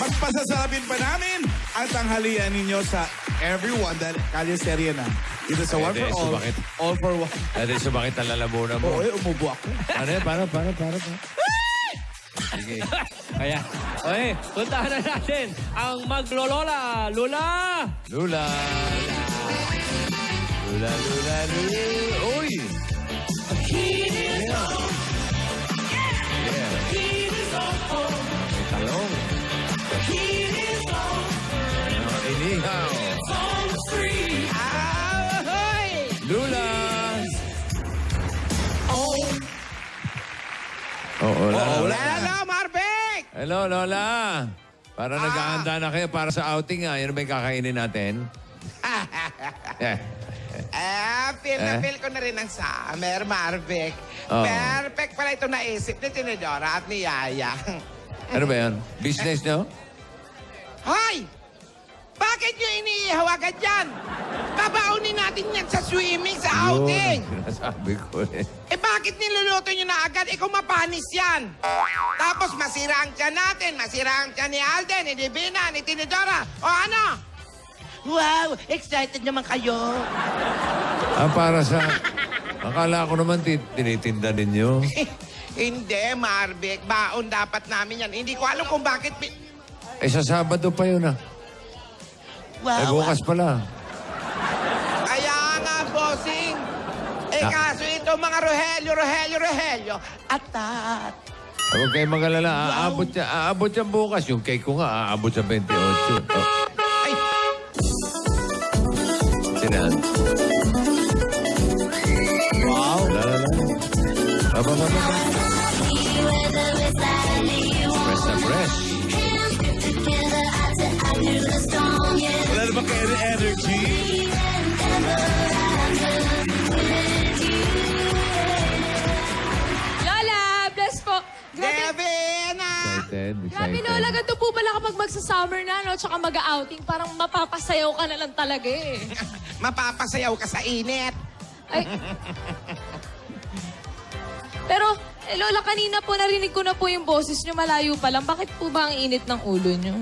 Pagpasasabin pa namin ang tanghalian ninyo sa everyone dahil kalye-serye na. Dito sa One for Pwede, All, sumakit. All for One. Dati sumakit ang lalamunan mo. Oo, umubo ako. Ano yan? Para. Sige. Kaya, okay, puntahan na natin ang maglolola. Lula! Lula. Lula. Uy! Yeah. May talong. Inihaw. Lula! Oo, Lola. Hello, Marvick! Hello, Lola. Para naghahanda na kayo para sa outing nga. Yan ba yung kakainin natin? Feel na feel ko na rin ang summer, Marvick. Oo. Perfect pala ito naisip ni Tinidora at ni Yaya. Ano ba yan? Business nyo? Hoy! Bakit nyo iniihaw agad yan? Babaunin natin yan sa swimming, sa outing. Yun, sinasabi ko eh. Bakit niluluto nyo na agad? Kung mapanis yan. Tapos masira ang tiyan natin, masira ang tiyan ni Alden, ni Divina, ni Tinidora. O ano? Wow! Excited naman kayo. Para sa... Akala ko naman tinitinda ninyo. Hindi, Marvick. Baon dapat namin yan. Hindi ko alam kung bakit... Eh, sa Sabado pa yun ah. Eh, Wow. bukas pala. Kaya nga, bossing. Kaso ito mga Rogelio. Atat. Huwag kayo mag-alala. Aabot yan bukas. Yung cake ko nga, aabot sa 28. Oh. Ay, Sinan. Wow. Lala. Aba. Fresh na fresh. Wala na ba kayo energy? Lola, bless po. Grabe, Devina! Excited. grabe Lola, ganito po pala kapag magsa-summer na, no? Tsaka mag-outing, parang mapapasayaw ka na lang talaga eh. Mapapasayaw ka sa init. Ay. Pero, Lola, kanina po narinig ko na po yung boses nyo malayo pa lang. Bakit po ba ang init ng ulo nyo?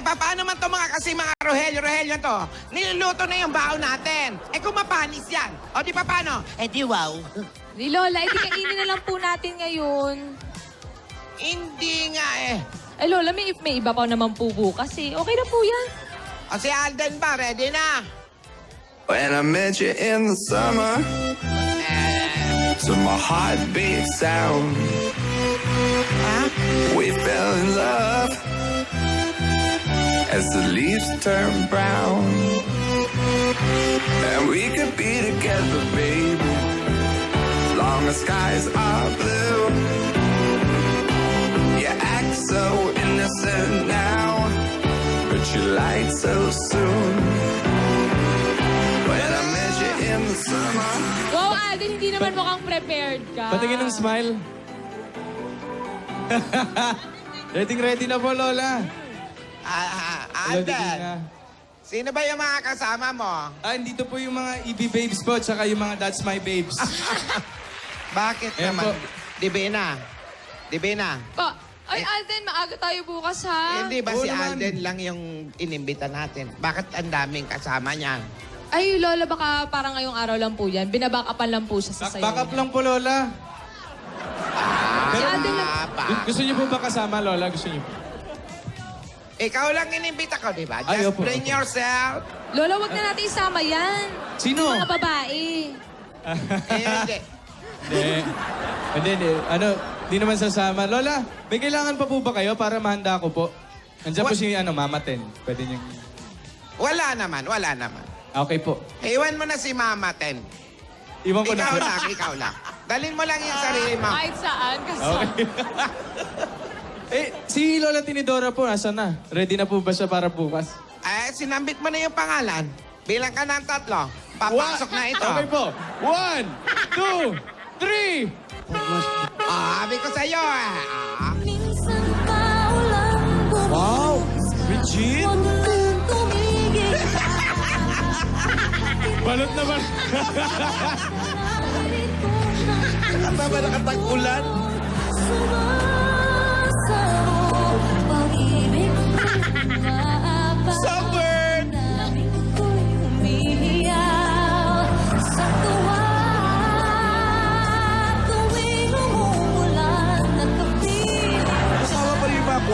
Paano man to mga Rogelio to? Niluluto na yung baon natin. Kung mapanis yan. O di pa paano? Di wow. Di Lola, edi kainin na lang po natin ngayon. Hindi nga Ay Lola, may iba pa naman po bukas eh. Okay na po yan. O si Alden ba? Ready na? When I met you in the summer, to my heartbeat sound, we fell in love as the leaves turn brown, and we could be together, baby, as long as skies are blue. You act so innocent now, but you lied so soon. When I met you in the summer. Wow, Alden, hindi naman mukhang prepared ka. Patingin ng smile. Ready na po, Lola. Alden, sino ba yung mga kasama mo? Dito po yung mga EB Babes po, tsaka yung mga That's My Babes. Bakit Ayan naman? po. Divina. Po, ay Alden, maaga tayo bukas ha. Hindi ba Oo si naman. Alden lang yung inimbita natin? Bakit ang daming kasama niya? Ay Lola, baka parang ngayong araw lang po yan. Binabackupan lang po siya sa sayo. Back up lang po, Lola. Si Alden lang. Gusto niyo po ba kasama, Lola? Gusto niyo po? Ikaw lang inimbita ko, di ba? Ay, Just opo, bring opo. yourself. Lola, wag na natin isama yan. Sino? Yung mga babae. Hindi. Hindi. Di naman sasama. Lola, may kailangan pa po ba kayo para mahanda ko po? Nandiyan po si Mama Ten. Pwede niyo... Wala naman. Okay po. Iwan mo na si Mama Ten. Iwan ko na po. Ikaw lang. Dalhin mo lang yung sarili mo. Kahit saan, kasi. Okay. Si Lola Tinidora po, nasa na? Ready na po ba siya para bukas? Sinambit mo na yung pangalan. Bilang ka ng 3. Papasok na ito. Okay po. 1, 2, 3. Sabi ko sa'yo Wow! Regine? Balot na ba? Tama ba nakatag-ulan? Pag-ibig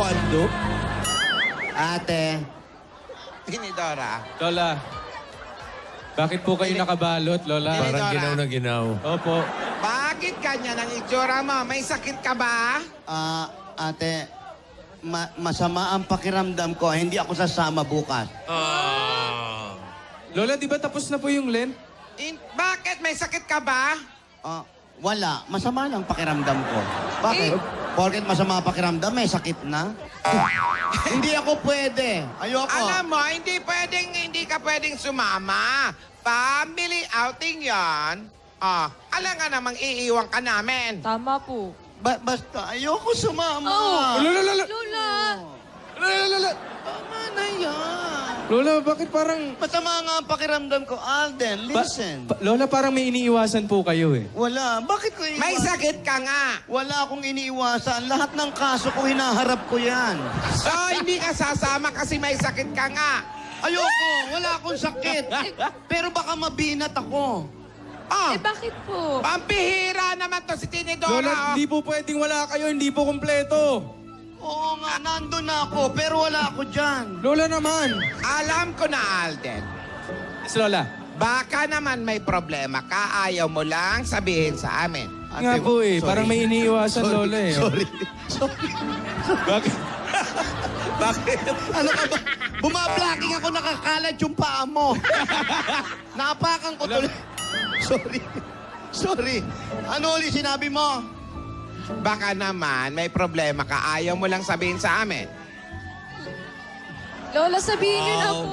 Taekwondo? Ate, Tinidora. Lola, bakit po kayo nakabalot, Lola? Parang Dora. ginaw na ginaw. Opo. Bakit ganyan ang itsura mo? May sakit ka ba? ate, masama ang pakiramdam ko. Hindi ako sasama bukas. Lola, di ba tapos na po yung Lent? Bakit? May sakit ka ba? Wala. Masama lang pakiramdam ko. Bakit? Porket masama pakiramdam, may sakit na. Hindi ako pwede. Ayoko. Alam mo, hindi ka pwedeng sumama. Family outing yon. Alam nga namang iiwan ka namin. Tama po. Basta, ayoko sumama. Oh. Lola, Lola! Lola! Lola, Lola! Tama na yan. Lola, bakit parang... Masama nga ang pakiramdam ko. Alden, listen. Lola, parang may iniiwasan po kayo eh. Wala. Bakit ko May sakit ka nga. Wala akong iniiwasan. Lahat ng kaso ko, hinaharap ko yan. So, hindi ka sasama kasi may sakit ka nga. Ayoko. Wala akong sakit. Pero baka mabinat ako. Eh, bakit po? Pampihira naman to si Tinidora. Lola, hindi po pwedeng wala kayo, hindi po kompleto. Oo nga, nandun na ako. Pero wala ako dyan. Lola naman. Alam ko na, Alden. Yes, Lola. Baka naman may problema ka. Ayaw mo lang sabihin sa amin. Nga po eh, parang may iniiwasan, Lola eh. Sorry. Bakit? Bakit? Ano ka ba? Bumablocking ako, nakakalat yung paa mo. Napakan ko tuloy. Sorry. Ano ulit sinabi mo? Baka naman may problema ka. Ayaw mo lang sabihin sa amin. Lola, sabihin niyo na po.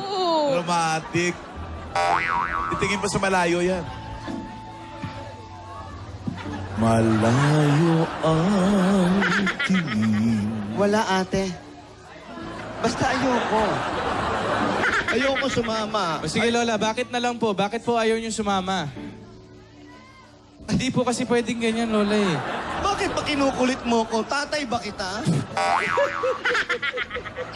Dramatic. Itingin pa sa malayo yan. Malayo ang tingin. Wala, ate. Basta ayoko. Ayoko sumama. O sige, Lola, bakit na lang po? Bakit po ayaw niyo sumama? Hindi po kasi pwedeng ganyan, Lola eh. Bakit ba kinukulit mo ko? Tatay ba kita?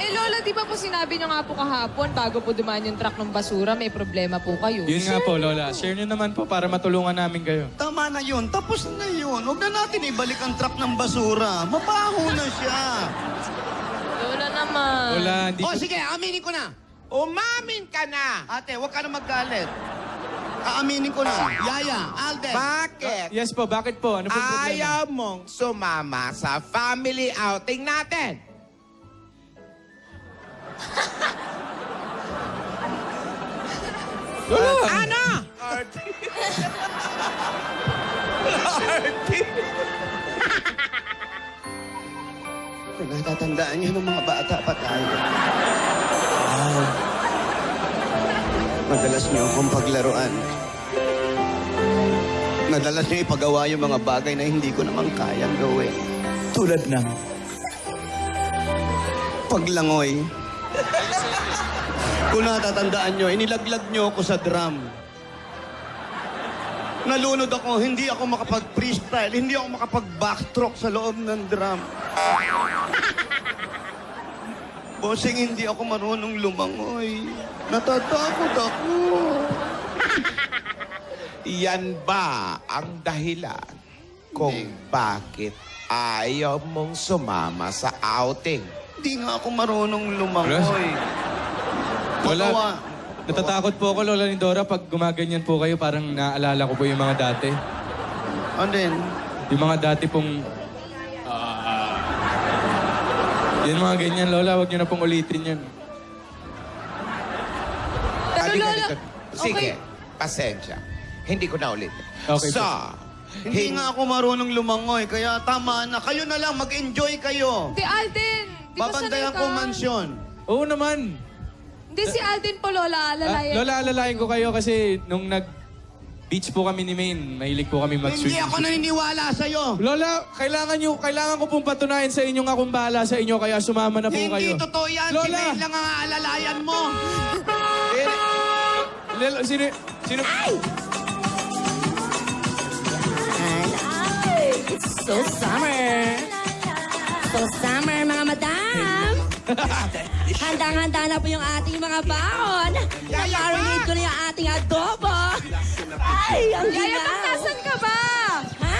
Eh, Lola, di ba po sinabi niyo nga po kahapon, bago po dumaan yung truck ng basura, may problema po kayo. Yun nga po, Lola. Share niyo naman po para matulungan namin kayo. Tama na yun. Tapos na yun. Huwag na natin ibalik ang truck ng basura. Mabaho na siya. Lola naman. Lola, hindi O po... sige, aminin ko na. Umamin ka na. Ate, huwag ka na maggalit. Aaminin ko na. Yaya, Alden. Bakit? Yes po, bakit po? Ano po problema? Ayaw mong sumama sa family outing natin. Ano? Natatandaan niyo ng mga bata pa tayo. Madalas niyo akong paglaruan. Madalas niyo ipagawa yung mga bagay na hindi ko naman kayang gawin. Tulad ng... Paglangoy. Kung natatandaan niyo, inilaglag niyo ako sa drum. Nalunod ako, hindi ako makapag-freestyle, hindi ako makapag-backstroke sa loob ng drum. Bossing, hindi ako marunong lumangoy. Natatakot ako. Yan ba ang dahilan kung bakit ayaw mong sumama sa outing? Hindi nga ako marunong lumangoy. Lola, Pagawa. natatakot po ako, Lola ni Dora, pag gumaganyan po kayo, parang naalala ko po yung mga dati. And then, Yung mga dati pong... Yung mga ganyan, Lola, huwag niyo na pong ulitin yun. Pero Halika Lola, dito. Sige, okay. pasensya. Hindi ko na ulit. Okay So, hindi nga ako marunong lumangoy, kaya tama na. Kayo na lang, mag-enjoy kayo. Hindi, Alden. Di ba Babantayan sanay ko ka? mansyon. Oo naman. Hindi, si Alden po, Lola. Alalayan. Lola, alalayan ko kayo kasi nung nag-beach po kami ni Maine, mahilig po kami mag-swim. Hindi ako naniniwala sa'yo. Lola, kailangan ko pong patunayan sa inyo nga kung bahala sa inyo, kaya sumama na po kayo. Hindi totoo yan. Si Lola! May lang ang aalalayan mo. Lola, sino? It's so summer. So summer, mga madam. Handang-handa na po yung ating mga baon. Nakarinate ko na yung ating adobo. Ay, ang Yaya, ginaw. nasan ka ba? Ha?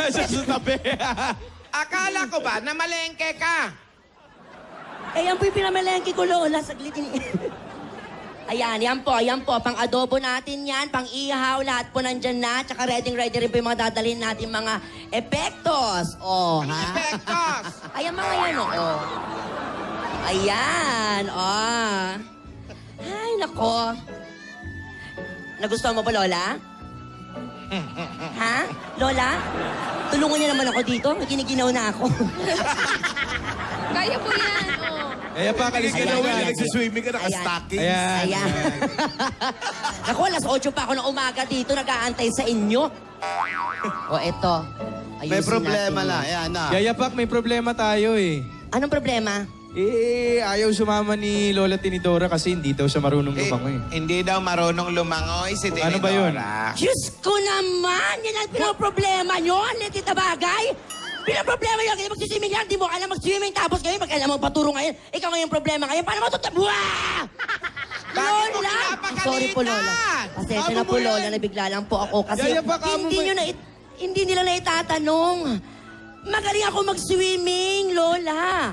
Sa tabi. akala ko ba na malengke ka? Ayan po yung pinamalengke ko, Lola. Saglit. Ayan, yan po. Pang adobo natin yan, pang ihaw, lahat po nandyan na. Tsaka ready rin po yung mga dadalhin natin mga epektos. Oh, ha? Epektos! Ayan mga yan, oh. Ayan, oh. Ay, nako. Nagustuhan mo ba, Lola? Ha? Lola? Tulungan niyo naman ako dito. Giniginaw na ako. Kaya po yan, oh. Kaya pa, kalis ka na Ayan, uwi. ayan. Nagsiswimming ka, naka-stockings. Ayan. Ayan. Naku, alas 8 pa ako ng umaga dito, nag-aantay sa inyo. O, eto. May Ayusin problema natin na. yan. Ayan na. Yaya Pak, may problema tayo eh. Anong problema? Ayaw sumama ni Lola Tinidora kasi hindi daw siya marunong lumangoy. Hindi daw marunong lumangoy si Tinidora. Ano ba yun? Diyos ko naman! Yan ang pinoproblema nyo, Letita Bagay! Pinoproblema nyo, kaya magsiswimming yan, di mo alam mag-swimming, tapos ngayon, pag alam mo paturo ngayon, ikaw ngayon problema ngayon, paano mo ito? Wah! Bakit mo Lola! pinapagalitan? Sorry po, Lola. Pasensya na po, Lola, nabigla lang po ako kasi Yaya, baka mo hindi ba- nyo na hindi nila na itatanong. Magaling ako mag-swimming, Lola.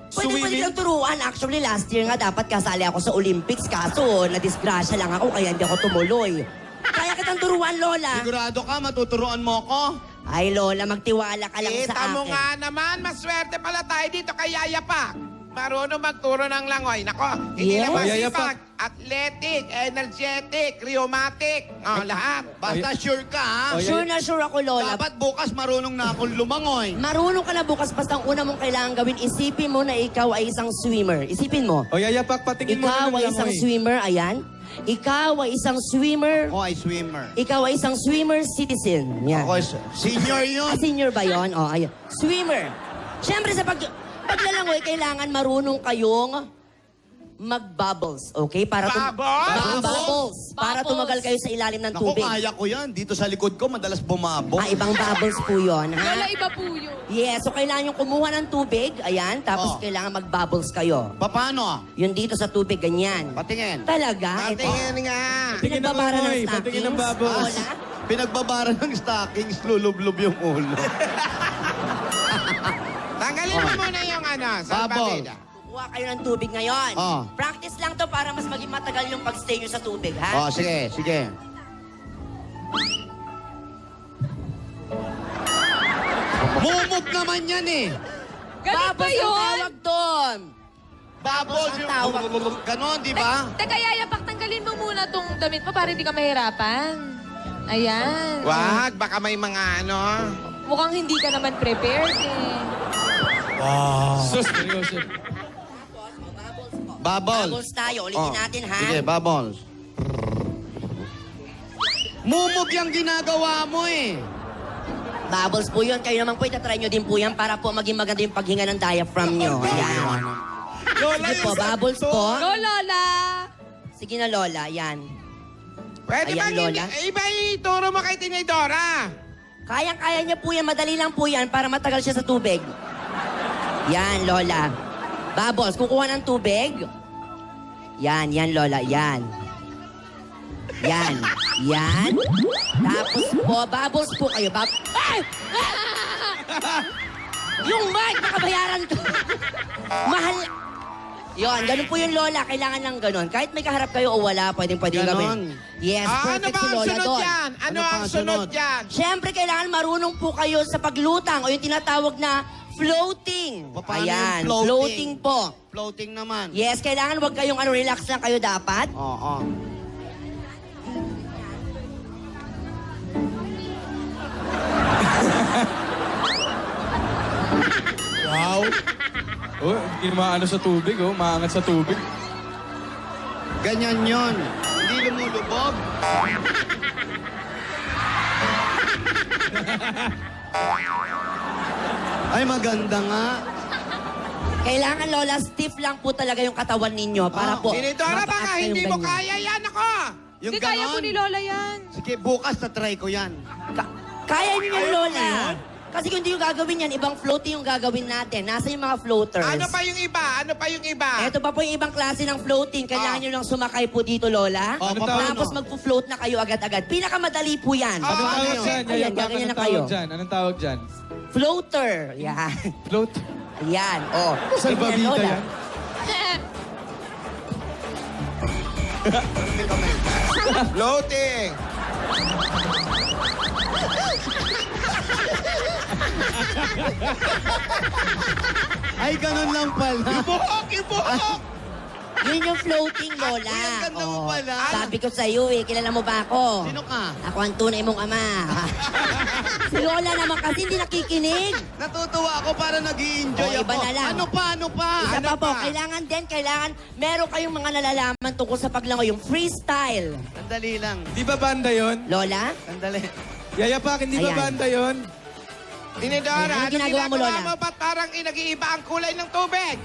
Pwede lang turuan. Actually, last year nga dapat kasali ako sa Olympics. Kaso, nadisgrasya lang ako kaya hindi ako tumuloy. Kaya kitang turuan, Lola. Sigurado ka, matuturuan mo ko? Ay, Lola, magtiwala ka lang sa Kita akin. mo nga naman, maswerte pala tayo dito kay Yaya Pak. Marunong magturo ng langoy. Nako, hindi Yes. naman Oh, Yaya sipag. Athletic, energetic, rheumatic. Oh, lahat. Basta sure ka, ha? Oh, Sure na sure ako, Lola. Dapat bukas marunong na akong lumangoy. Marunong ka na bukas, basta ang una mong kailangan gawin, isipin mo na ikaw ay isang swimmer. Isipin mo. O Yaya Pak, patingin mo Ikaw na ay isang swimmer, ayan. Ikaw ay isang swimmer. Ako ay swimmer. Ikaw ay isang swimmer citizen. Yan. Ako ay senior yun. Senior ba yun? O, ayan. Swimmer. Siyempre, sa paglalangoy, kailangan marunong kayong mag-bubbles, okay? Para Bubbles? Bubbles. Para Bubbles. tumagal kayo sa ilalim ng Naku, tubig. kaya ko yan. Dito sa likod ko, madalas bumabog. Ibang bubbles po yun, ha? Lola, iba po yun. Yes, so kailangan yung kumuha ng tubig, ayan, tapos Oh. kailangan mag-bubbles kayo. Paano? Yun dito sa tubig, ganyan. Patingin. Talaga? Ito. Patingin nga. Patingin ng Pinagbabara ng langoy, stockings? patingin ng bubbles. Lola? Pinagbabara ng stockings, lulublob yung ulo. Tanggalin mo muna yung salbabida. Kukuha kayo ng tubig ngayon. Oh. Practice lang to para mas maging matagal yung pag-stay nyo sa tubig, ha? Oh, sige, sige. Mumog naman yan eh. Ganun ba Bubbles ang yun? tawag doon. Bubbles Ang yung... tawag. Ganon, di ba? Teka, Yaya, tanggalin mo muna tong damit mo para hindi ka mahirapan. Ayan. Wag, baka may mga ano. Mukhang hindi ka naman prepared eh. Sus, seryoso. Bubbles. Bubbles tayo. Ulitin natin, ha? Sige, bubbles. Mumog yung ginagawa mo eh. Bubbles po yun. Kayo naman po, itatry nyo din po yan para po maging maganda yung paghinga ng diaphragm nyo. Ayan. Lola, Sige po, yung bubbles sakto. po. Go, Lola! Sige na, Lola. Yan. Pwede Ayan, bang Lola. iba ituro mo kay Tinidora? Kayang-kaya niya po yan. Madali lang po yan para matagal siya sa tubig. Yan, Lola. Bubbles, kukuha ng tubig. Yan, Lola. Yan. Yan. Yan. Tapos po, bubbles po kayo. Ay! Yung mic, nakabayaran to. Mahal. Yon, ganun po yung Lola. Kailangan lang ganun. Kahit may kaharap kayo o wala, pwedeng Ganon. gawin. Yes, Ano perfect ba si ang Lola sunod doon. yan? Ano Ano pa ang ang sunod sunod? yan? Siyempre, kailangan marunong po kayo sa paglutang o yung tinatawag na floating. Paano Ayan, yung floating? po. Floating naman. Yes, kailangan wag kayong relax lang kayo dapat. Oo. Wow. Oh, hindi maano sa tubig, oh. Maangat sa tubig. Ganyan yon. Hindi lumulubog. Ay, maganda nga. Kailangan, Lola, stiff lang po talaga yung katawan ninyo para po Tinidora, baka mataas kayong hindi mo ganyan. kaya yan ako. Yung Hindi kaya po ganon. ni Lola yan. Sige, bukas na-try ko yan. Kaya niyo yan, Lola. Kasi kung hindi yung gagawin yan, ibang floating yung gagawin natin. Nasa yung mga floaters. Ano pa yung iba? Ano pa yung iba? Ito pa po yung ibang klase ng floating. Kailangan nyo lang sumakay po dito, Lola. Oh, paano? Tapos magpo-float na kayo agad-agad. Pinakamadali po yan. Ah, Anong tawag ano dyan? Ayan, Yaya Pak, gaganyan anong na kayo. tawag dyan? Anong tawag dyan? Floater. Yan. Float? Yan. Oh. Salbabida Ganyan, Lola. yan? Floating. Ay, ganun lang pala. Ibuhok, ibuhok. Yun yung floating, Lola. Ay, ang ganda mo pala. Sabi ko sa'yo eh, kilala mo ba ako? Sino ka? Ako ang tunay mong ama. Si Lola naman kasi hindi nakikinig. Natutuwa ako para nag-i-enjoy O, ako. iba na lang. Ano pa, ano pa? Isa Ano pa po, pa? kailangan meron kayong mga nalalaman tungkol sa paglangoy, yung freestyle. Sandali lang. Di ba banda yon? Lola? Sandali. Yaya Pak, hindi ba Ayan. banda yon? Tinidora, Ano ginagawa mo, Lola? Ba't parang nag-iiba ang kulay ng tubig?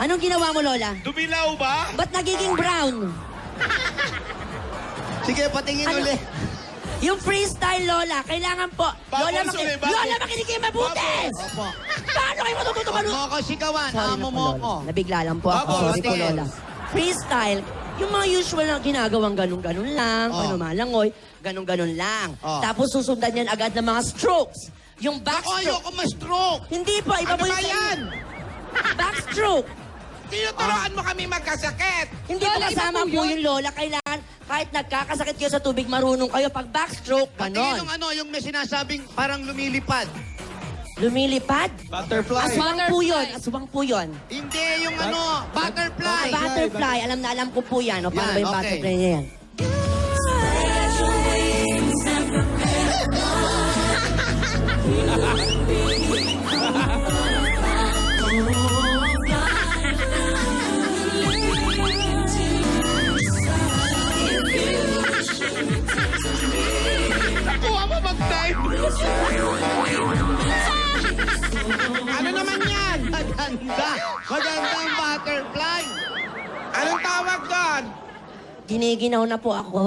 Anong ginawa mo, Lola? Dumilaw ba? Ba't nagiging brown? Sige, patingin Ano? uli. Yung freestyle, Lola, kailangan po. Bubbles ulit, bubbles. Lola, makinig kayo mabuti! Opo. Paano kayo matututukan? Huwag mo ako sigawan. Sorry Amo na po, mo Lola. ako. Nabigla lang po ako. Bubbles, Sorry po, tingin. Lola. Freestyle, yung mga usual na ginagawang ganun-ganun lang, Oh. panumalangoy, ganun-ganun lang. Oh. Tapos susundan yan agad ng mga strokes. Yung Ako, backstroke. ayoko ma-stroke. Hindi po, iba Ano po ba yung yan? backstroke. Tinuturoan mo kami magkasakit. Hindi po Lola, iba kasama po po yun. yung Lola. Kailangan, kahit nagkakasakit kayo sa tubig, marunong kayo. Pag backstroke, Patingin ganon. yung yung may sinasabing parang lumilipad. Lumilipad. Butterfly. Aswang po yun. Aswang po yun. Hindi, yung butterfly. Butterfly. Alam na alam ko po yan. O, paano Yan, ba yung okay. butterfly na yan? Nakuha mo mag-dive. Ano naman yan? Maganda. Magandang butterfly. Anong tawag doon? Giniginaw na po ako.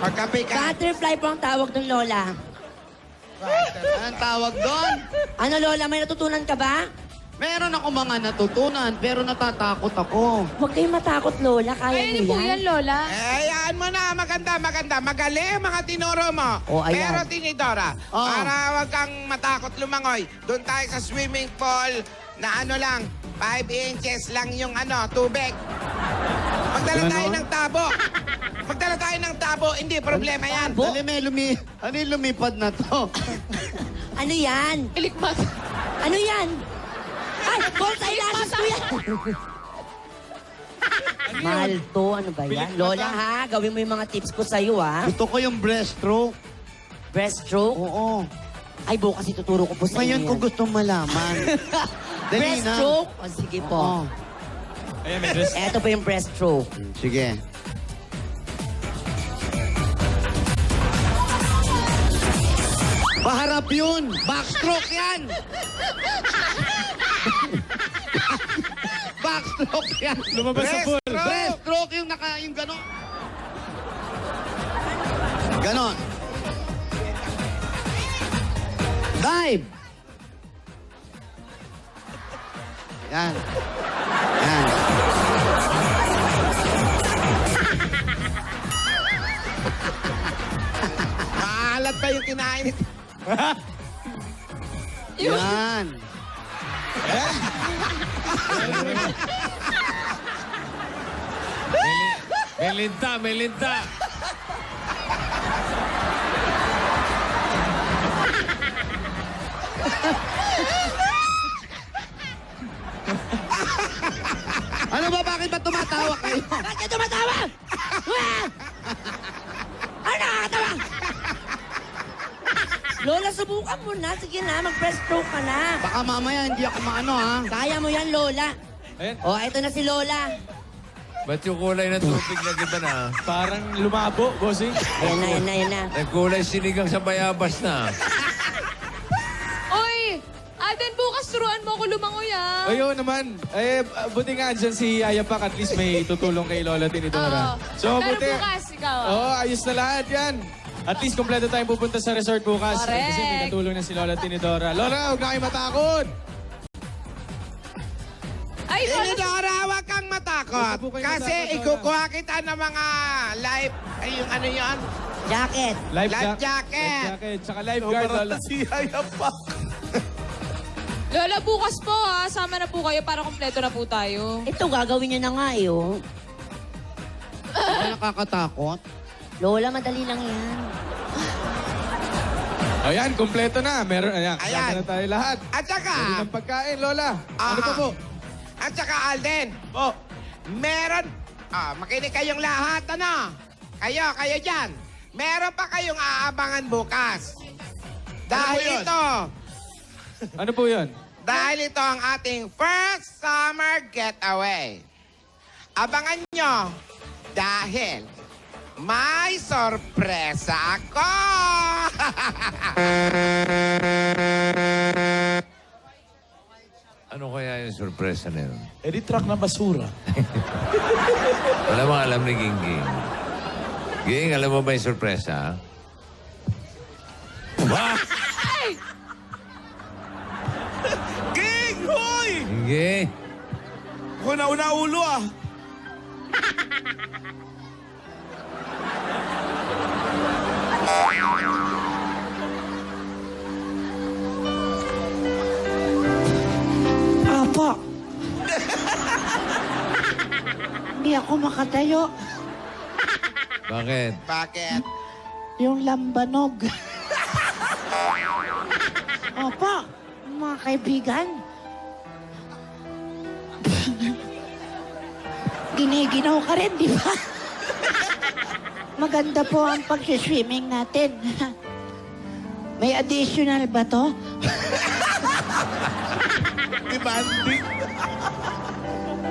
Magkape ka. Butterfly po ang tawag ng Lola. Anong tawag doon? Ano, Lola? May natutunan ka ba? Meron ako mga natutunan, pero natatakot ako. Huwag kayong matakot, Lola. Kaya Ayun mo po yan, yan. Lola. Hayaan mo na. Maganda, maganda. Magaling mga tinuro mo. Oh, ayan. Pero Tinidora, Oh. para wag kang matakot lumangoy, doon tayo sa swimming pool na ano lang, 5 inches lang yung tubig. Magdala tayo ng tabo. Magdala tayo ng tabo, hindi problema yan. Dali, ano yung lumipad na to? Ano yan? Ilikmat. Ano yan? Ay, false eyelashes ko yan. Mahal to. Ano ba yan? Lola, ha? Gawin mo yung mga tips ko sa'yo, ha? Gusto ko yung breaststroke. Breaststroke? Oo. Ay, bukas ituturo ko po sa Ngayon inyo ko yan. gusto malaman. Dali na. Breaststroke? O, sige po. Oo. Ayan, may dress. Eto po yung breaststroke. Sige. Paharap yun! Backstroke yan! Backstroke yan! Lumabas sa pool. Breaststroke yung yung gano'n. Ganon. Dive! Yan. Yan. Maalat pa yung kinain. Yan. May linta. Ano ba? Bakit ba tumatawa kayo? Bakit ka tumatawa? Wah! Ano nakakatawa? Lola, subukan mo na. Sige na, mag-breaststroke ka na. Baka mamaya hindi ako maano ha. Kaya mo yan, Lola. Ayan. O, eto na si Lola. Ba't yung kulay ng tubig na kita na? Parang lumabo, bossing. Ayan na, ayan na, ayan na. Nagkulay sinigang sa bayabas na. Oy! Alden, bukas turuan mo ako lumangoy, ah. Ayaw naman. Eh, buti nga dyan si Yaya Pak. At least may tutulong kay Lola Tinidora. Oo. Pero bukas, ikaw. Oo, ayos na lahat yan. At least kompleto tayong pupunta sa resort bukas. Correct. Kasi may katulong na si Lola Tinidora. Lola, huwag na kayo matakot. Ay, Lola, Tinidora, huwag kang matakot. Huwag po kayo Kasi matakot, Lola. ikukuha kita ng mga life, ay yung ano yun? Jacket. Life Life jacket. Life jacket. Tsaka lifeguard, Lola. Si Yaya Pak. Lola, bukas po, ha. Sama na po kayo para kompleto na po tayo. Ito, gagawin niyo na nga, eh, oh. nakakatakot. Lola, madali lang yan. Ayan, kumpleto na. Meron, ayan. Ayan. Kasama na tayo lahat. At saka, Pwede ng pagkain, Lola. Ano pa po? At saka, Alden, meron, makinig kayong lahat, ano? Kayo dyan. Meron pa kayong aabangan bukas. Dahil ito, Ano po yun? dahil ito ang ating first summer getaway. Abangan nyo, dahil may sorpresa ako! Ano kaya yung sorpresa na yun? Edit truck na basura. Wala bang alam ni Gingging? Ging, alam mo ba yung sorpresa? Wah! King! Hoy! Gingging! Ako na ulo ah. Apo. Hindi ako makatayo. Bakit? Bakit? Yung lambanog. Opo, mga kaibigan. Giniginaw ka rin, di ba? Maganda po ang pag-swimming natin. May additional ba to? Demanding.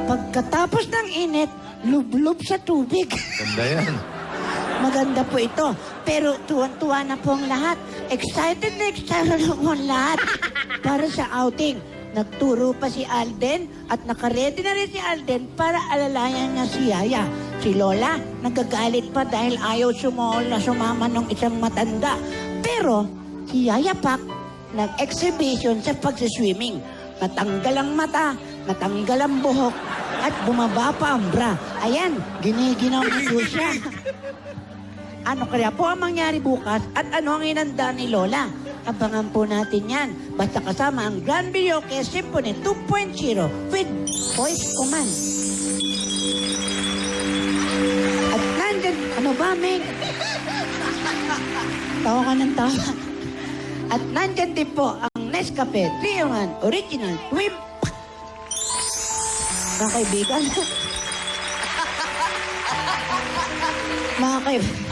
Pagkatapos ng init, lublob sa tubig. Ganda yan. Maganda po ito. Pero tuwan-tuwa na po ang lahat. Excited na po ang lahat para sa outing. Nagturo pa si Alden at nakaredy na rin si Alden para alalayan niya si Yaya. Si Lola, nagagalit pa dahil ayaw sumama ng isang matanda. Pero si Yaya Pak, nag-exhibition sa pagsiswimming. Natanggal ang mata, natanggal ang buhok, at bumaba pa ang bra. Ayan, giniginaw na po siya. Ano kaya po ang mangyari bukas at ano ang inanda ni Lola? Abangan po natin yan. Basta kasama ang Grand Bilyoke Symphony 2.0 with voice command. At nandyan, ano ba, Meg? Tawa ka ng tawa. At nandyan din po ang Nescafe 3-in-1 Original Twin. Mga kaibigan. Mga kaibigan.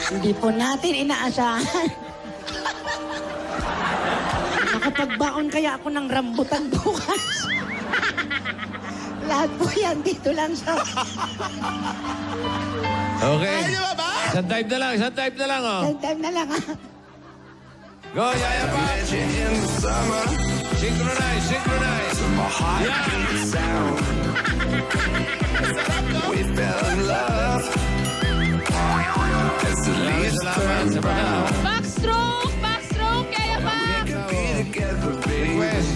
Hindi po natin inaasahan. Makapagbaon kaya ako ng rambutan bukas. Lahat po yan dito lang sa... Okay. Ay, di ba ba? Isang type na lang, oh. Time na lang, ha? Go, Yaya I pa! met you in the summer Synchronize! to my heartbeat sound. We fell in love as the leaves Salamat turn sa brown. mga Backstroke! Backstroke! Kaya pa! Be together, baby. request.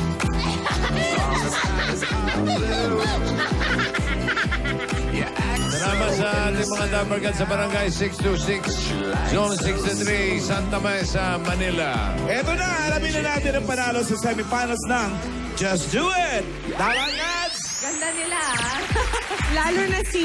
You act Salamat sa ating mga dabargan sa Barangay 626, Zone 63, Santa Mesa, Manila. Eto na, alamin na natin ang panalo sa semifinals ng Just Do It! Dawangan! Ganda nila, ah. Lalo na si